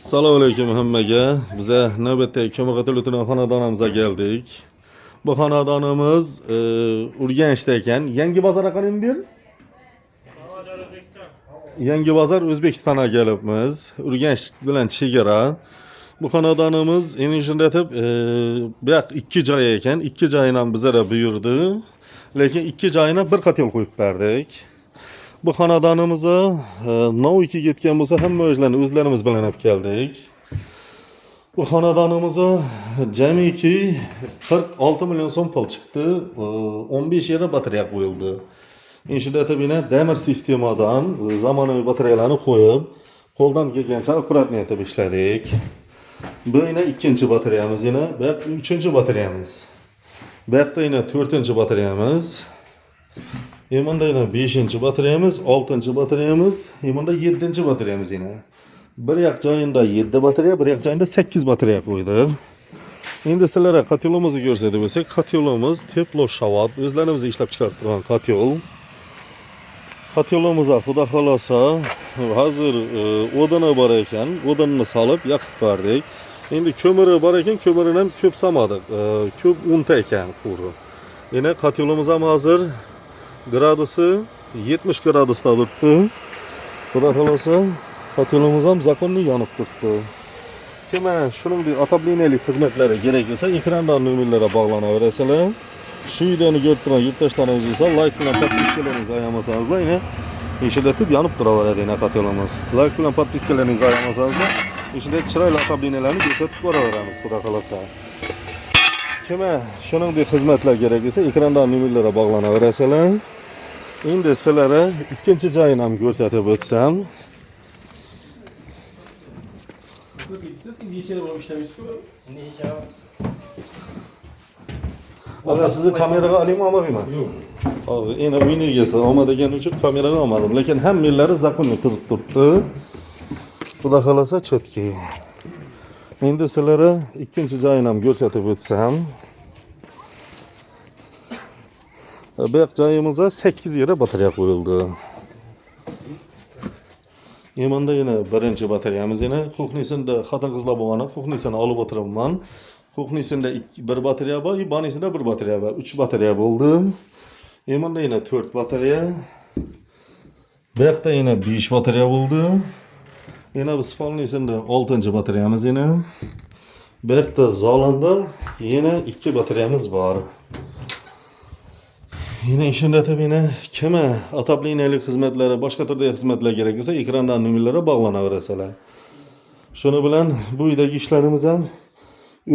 Assalomu alaykum hammaga. Bize navbatdagi ko'mirg'atil o'tinan xonadonimizga geldik. Bu xonadonimiz Urganchda ekan. Yangi bozor raqamini ber. Yangi bozor O'zbekistonga kelibmiz. Urganch bilan chegara. Bu xonadonimiz endi shunday deb bu yoq ikki joy ekan. Ikki joyini ham bizga buyurdi. Lekin ikki joyini bir qatel qo'yib berdik. Bu xonadonimizga Noviki ketgan bo'lsa hamma o'zlarimiz bilan olib keldik. Bu xonadonimizga jamiki 46 million so'm pul chiqdi. 15 yere batareya qo'yildi. Shunday deb demir sistemadan zamonaviy batareyalarni qo'yib, qo'ldan kelgancha akkuratni etib ishladik. Bu yine ikinci batareyamiz, yine üçüncü batareyamiz. Bu yoqda yine 4-chi batareyamiz. Yemanda yine 5-chi batareyamiz, 6-chi batareyamiz, yemanda 7-chi batareyamiz yine. Bir yoq joyinda 7 batareya, bir yoq joyinda 8 batareya qo'ydik. Endi sizlarga kotelimizni ko'rsatib bo'lsak, kotelimiz teplo shavot, o'zlarimiz ishlab chiqarib turgan kotel. Kotelimiz xudo xolasa hozir o'dini bor ekan, o'dinni solib yoqib berdik. Endi ko'miri bor ekan, ko'mirini ham ko'p solmadik. Ko'p unta ekan quri. Yine kotelimiz ham hozir gradusi 70 gradusda turibdi. Xudo xolasa kotelimiz ham zakonli yonib turibdi. Kima shuningdek otobliniyalik xizmatlari kerak bo'lsa, ekrandan nomerlarga bog'lanaverasizlar. Şu videoni ko'rib turgan yurtdoshlaringiz bo'lsa, like bilan podpiskalaringizni ayamasangizlar, yine ishlatib yonib turaveradi kotelimiz. Like bilan podpiskalaringizni ayamasangizlar, ishida chiroyli otobliniylarni ko'rsatib boraveramiz, xudo xolasa. Kima shuningdek xizmatlar kerak bo'lsa, ekrandan nomerlarga bog'lanaverasizlar. Endi sizlarga ikkinchi joyini ham ko'rsatib o'tsam. Valla sizi kameraga alayım olmayman. Yo'q. Abi, yine uyni egasi olmadigan uchun kameraga olmadim. Lekin hammanglar zakonli qizib turibdi. Xudo xolasa chotki. Endi sizlarga ikkinchi joyini ham ko'rsatib o'tsam. Bu yoq joyimizga 8 yere batareya qo'yildi. Yemanda yine birinchi batareyamiz yine kuxnisida xotin-qizlar bo'lgani kuxnisini olib o'tiribman. Kuxnisida bir batareya bor, ibonisida bir batareya bor. 3 batareya bo'ldi. Yemanda yine 4 batareya. Bu yoqda yine 5 batareya bo'ldi. Yine bu spalnisida 6-chi batareyamiz yine. Bu yoqda zalanda yine 2 batareyamiz bor. Yine shunday deb kima otobliniyalik xizmatlari, boshqa turdagi xizmatlar kerak bo'lsa, ekrandan nomerlarga bog'lanaverasizlar. Shuni bilan bu uydagi ishlarimiz ham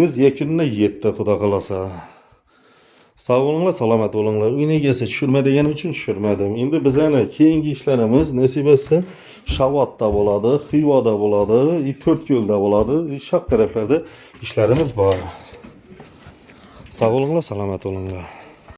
o'z yakunina yetdi, xudo xolasa. Sog' bo'linglar, salomat bo'linglar. Uyni egasi tushirma degani uchun tushirmadim. Endi bizani keyingi ishlarimiz nasib etsa Shavotda bo'ladi, Xivoda bo'ladi, To'rtko'lda bo'ladi, sharq taraflarda ishlarimiz bor. Sog' bo'linglar, salomat bo'linglar.